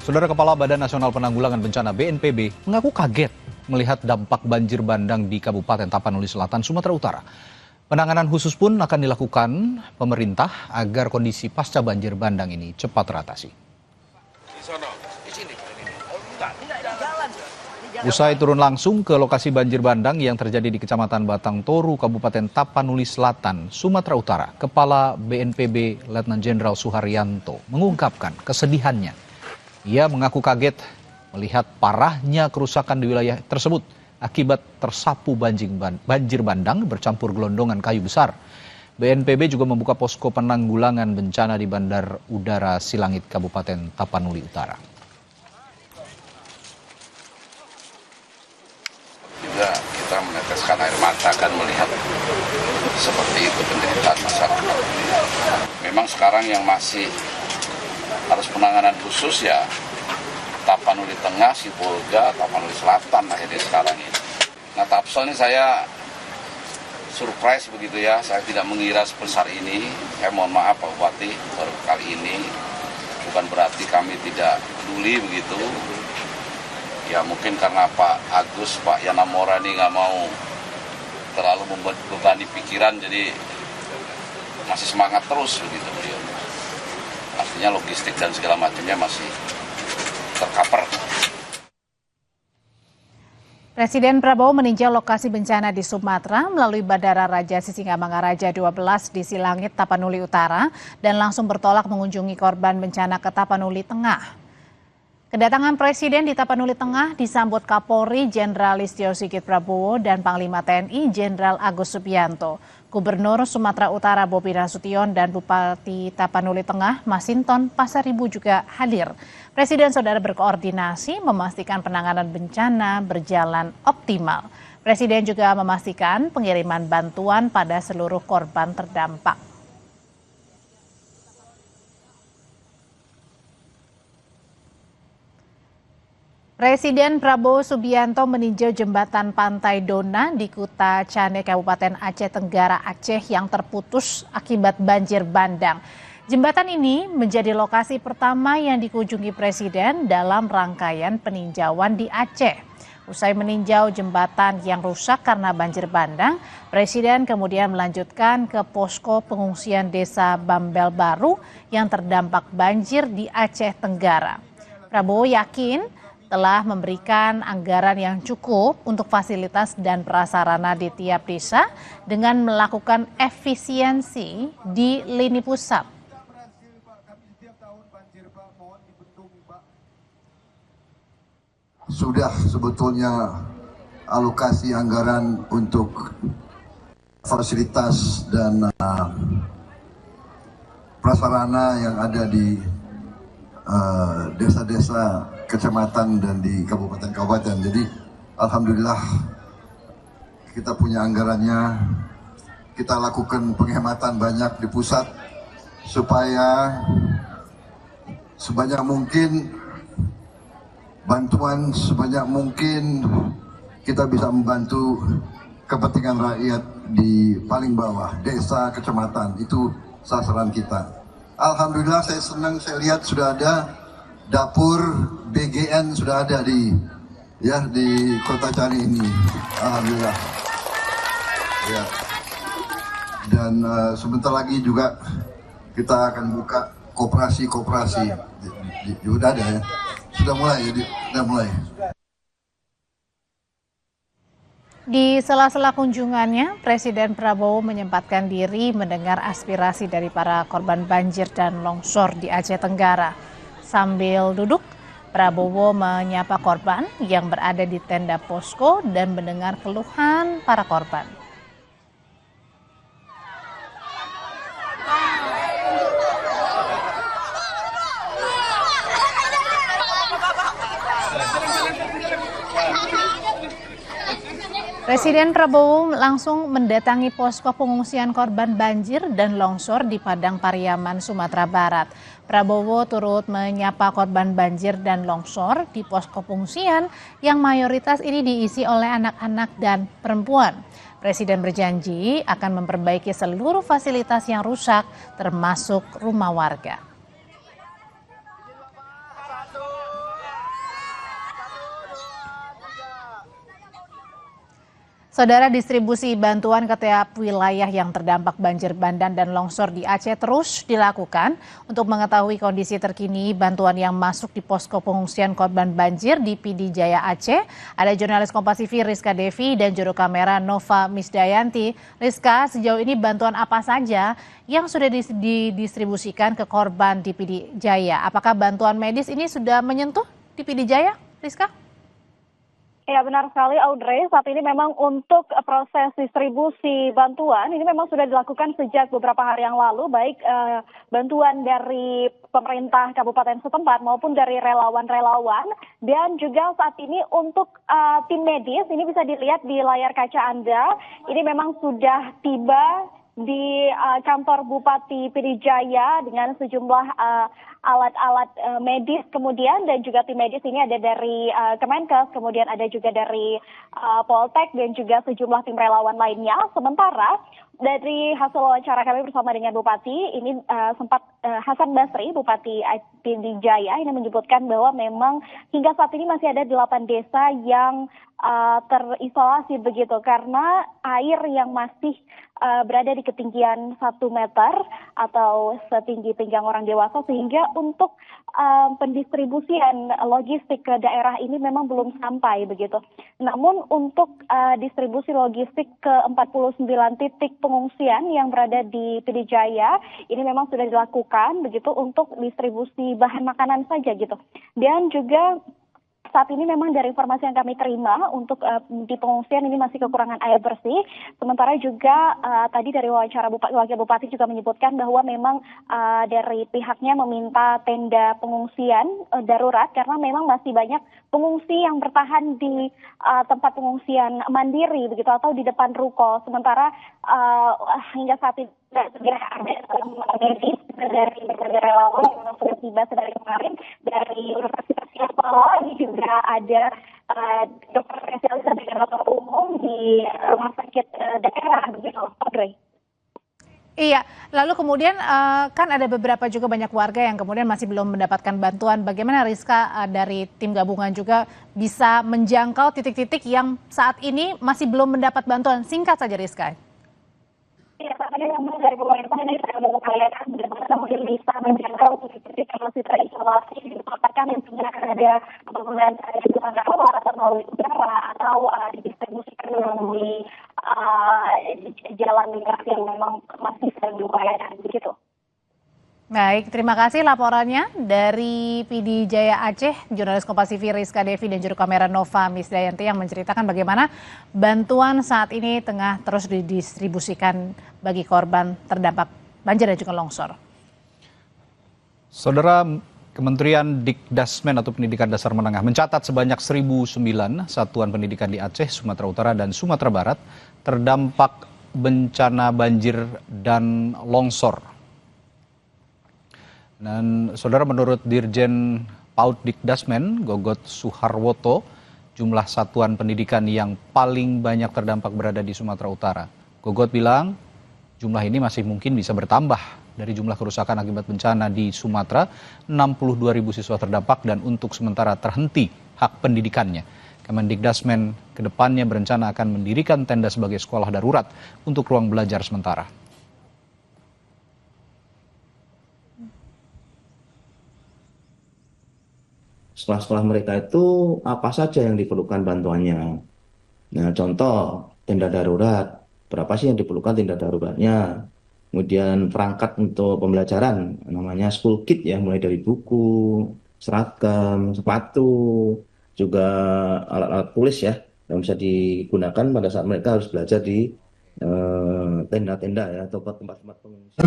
Saudara Kepala Badan Nasional Penanggulangan Bencana BNPB mengaku kaget melihat dampak banjir bandang di Kabupaten Tapanuli Selatan, Sumatera Utara. Penanganan khusus pun akan dilakukan pemerintah agar kondisi pasca banjir bandang ini cepat teratasi. Usai turun langsung ke lokasi banjir bandang yang terjadi di Kecamatan Batang Toru, Kabupaten Tapanuli Selatan, Sumatera Utara, Kepala BNPB Letnan Jenderal Suharyanto mengungkapkan kesedihannya. Ia mengaku kaget melihat parahnya kerusakan di wilayah tersebut akibat tersapu banjir bandang bercampur gelondongan kayu besar. BNPB juga membuka posko penanggulangan bencana di Bandar Udara Silangit, Kabupaten Tapanuli Utara. Juga kita meneteskan air mata kan melihat seperti itu penderitaan masyarakat. Memang sekarang yang masih harus penanganan khusus ya Tapanuli Tengah, Sibolga, Tapanuli Selatan akhirnya sekarang ini. Nah, Tapsel ini saya surprise begitu ya, saya tidak mengira sebesar ini. Saya mohon maaf Pak Bupati, baru kali ini. Bukan berarti kami tidak peduli begitu. Ya mungkin karena Pak Agus, Pak Yana Mora ini nggak mau terlalu membebani pikiran, jadi masih semangat terus begitu beliau. Artinya logistik dan segala macamnya masih tercover. Presiden Prabowo meninjau lokasi bencana di Sumatera melalui Bandara Raja Sisingamangaraja 12 di Silangit, Tapanuli Utara, dan langsung bertolak mengunjungi korban bencana ke Tapanuli Tengah. Kedatangan Presiden di Tapanuli Tengah disambut Kapolri Jenderal Listio Sigit Prabowo dan Panglima TNI Jenderal Agus Subianto. Gubernur Sumatera Utara Bobi Nasution dan Bupati Tapanuli Tengah Masinton Pasaribu juga hadir. Presiden saudara berkoordinasi memastikan penanganan bencana berjalan optimal. Presiden juga memastikan pengiriman bantuan pada seluruh korban terdampak. Presiden Prabowo Subianto meninjau jembatan Pantai Dona di Kuta Cane, Kabupaten Aceh Tenggara, Aceh yang terputus akibat banjir bandang. Jembatan ini menjadi lokasi pertama yang dikunjungi Presiden dalam rangkaian peninjauan di Aceh. Usai meninjau jembatan yang rusak karena banjir bandang, Presiden kemudian melanjutkan ke posko pengungsian Desa Bambel Baru yang terdampak banjir di Aceh Tenggara. Prabowo yakin telah memberikan anggaran yang cukup untuk fasilitas dan prasarana di tiap desa dengan melakukan efisiensi di lini pusat. Sudah sebetulnya alokasi anggaran untuk fasilitas dan prasarana yang ada di desa-desa, kecamatan dan di kabupaten-kabupaten. Jadi alhamdulillah kita punya anggarannya. Kita lakukan penghematan banyak di pusat supaya sebanyak mungkin bantuan, sebanyak mungkin kita bisa membantu kepentingan rakyat di paling bawah, desa, kecamatan. Itu sasaran kita. Alhamdulillah saya senang, saya lihat sudah ada dapur BGN sudah ada di Kota Cane ini. Alhamdulillah. Ya. Dan sebentar lagi juga kita akan buka koperasi. Sudah ada ya. Sudah mulai. Di sela-sela kunjungannya, Presiden Prabowo menyempatkan diri mendengar aspirasi dari para korban banjir dan longsor di Aceh Tenggara. Sambil duduk, Prabowo menyapa korban yang berada di tenda posko dan mendengar keluhan para korban. Presiden Prabowo langsung mendatangi posko pengungsian korban banjir dan longsor di Padang Pariaman, Sumatera Barat. Prabowo turut menyapa korban banjir dan longsor di posko pengungsian yang mayoritas ini diisi oleh anak-anak dan perempuan. Presiden berjanji akan memperbaiki seluruh fasilitas yang rusak, termasuk rumah warga. Saudara, distribusi bantuan ke tiap wilayah yang terdampak banjir bandang dan longsor di Aceh terus dilakukan. Untuk mengetahui kondisi terkini bantuan yang masuk di posko pengungsian korban banjir di PD Jaya Aceh, ada jurnalis Kompas TV Rizka Devi dan juru kamera Nova Misdayanti. Rizka, sejauh ini bantuan apa saja yang sudah didistribusikan ke korban di PD Jaya? Apakah bantuan medis ini sudah menyentuh di PD Jaya, Rizka? Ya, benar sekali Audrey, saat ini memang untuk proses distribusi bantuan ini memang sudah dilakukan sejak beberapa hari yang lalu, baik bantuan dari pemerintah kabupaten setempat maupun dari relawan-relawan, dan juga saat ini untuk tim medis ini bisa dilihat di layar kaca Anda, ini memang sudah tiba di kantor Bupati PD Jaya dengan sejumlah alat-alat medis kemudian, dan juga tim medis ini ada dari Kemenkes, kemudian ada juga dari Poltek dan juga sejumlah tim relawan lainnya. Sementara dari hasil wawancara kami bersama dengan Bupati ini sempat Hasan Basri, Bupati PD Jaya ini menyebutkan bahwa memang hingga saat ini masih ada 8 desa yang terisolasi begitu karena air yang masih berada di ketinggian 1 meter atau setinggi pinggang orang dewasa, sehingga untuk pendistribusian logistik ke daerah ini memang belum sampai begitu. Namun untuk distribusi logistik ke 49 titik pengungsian yang berada di PD Jaya ini memang sudah dilakukan begitu untuk distribusi bahan makanan saja gitu. Dan juga saat ini memang dari informasi yang kami terima untuk di pengungsian ini masih kekurangan air bersih. Sementara juga tadi dari wawancara Wakil Bupati juga menyebutkan bahwa memang dari pihaknya meminta tenda pengungsian darurat karena memang masih banyak pengungsi yang bertahan di tempat pengungsian mandiri begitu atau di depan ruko. Sementara hingga saat ini sudah ada medis dari berbagai relawan yang sudah tiba dari kemarin dari Universitas Sekolah. Ini juga ada dokter spesialis dan dokter umum di rumah sakit daerah begitu, Audrey. Iya, lalu kemudian kan ada beberapa juga banyak warga yang kemudian masih belum mendapatkan bantuan. Bagaimana Rizka dari tim gabungan juga bisa menjangkau titik-titik yang saat ini masih belum mendapat bantuan? Singkat saja Rizka. Ya, saat ini memang dari pemerintah ini sudah mengupayakan bagaimana mungkin bisa menjangkau titik-titik yang masih terisolasi, dikatakan yang tidak akan ada pembangunan kehidupan rawat atau melalui udara atau didistribusikan melalui jalan migrasi yang memang masih sedang diupayakan begitu. Baik, terima kasih laporannya dari PD Jaya Aceh, jurnalis Kompas TV Rizka Devi dan juru kamera Nova Misdayanti yang menceritakan bagaimana bantuan saat ini tengah terus didistribusikan bagi korban terdampak banjir dan juga longsor. Saudara, Kementerian Dikdasmen atau Pendidikan Dasar Menengah mencatat sebanyak 1.009 satuan pendidikan di Aceh, Sumatera Utara, dan Sumatera Barat terdampak bencana banjir dan longsor. Dan saudara, menurut Dirjen PAUD Dikdasmen Gogot Suharwoto, jumlah satuan pendidikan yang paling banyak terdampak berada di Sumatera Utara. Gogot bilang jumlah ini masih mungkin bisa bertambah dari jumlah kerusakan akibat bencana di Sumatera. 62.000 siswa terdampak dan untuk sementara terhenti hak pendidikannya. Kemendikdasmen kedepannya berencana akan mendirikan tenda sebagai sekolah darurat untuk ruang belajar sementara. Sekolah-sekolah mereka itu apa saja yang diperlukan bantuannya. Nah, contoh tenda darurat, berapa sih yang diperlukan tenda daruratnya. Kemudian perangkat untuk pembelajaran, namanya school kit ya, mulai dari buku, seragam, sepatu, juga alat-alat tulis ya, yang bisa digunakan pada saat mereka harus belajar di tenda-tenda ya, atau tempat-tempat pengungsian.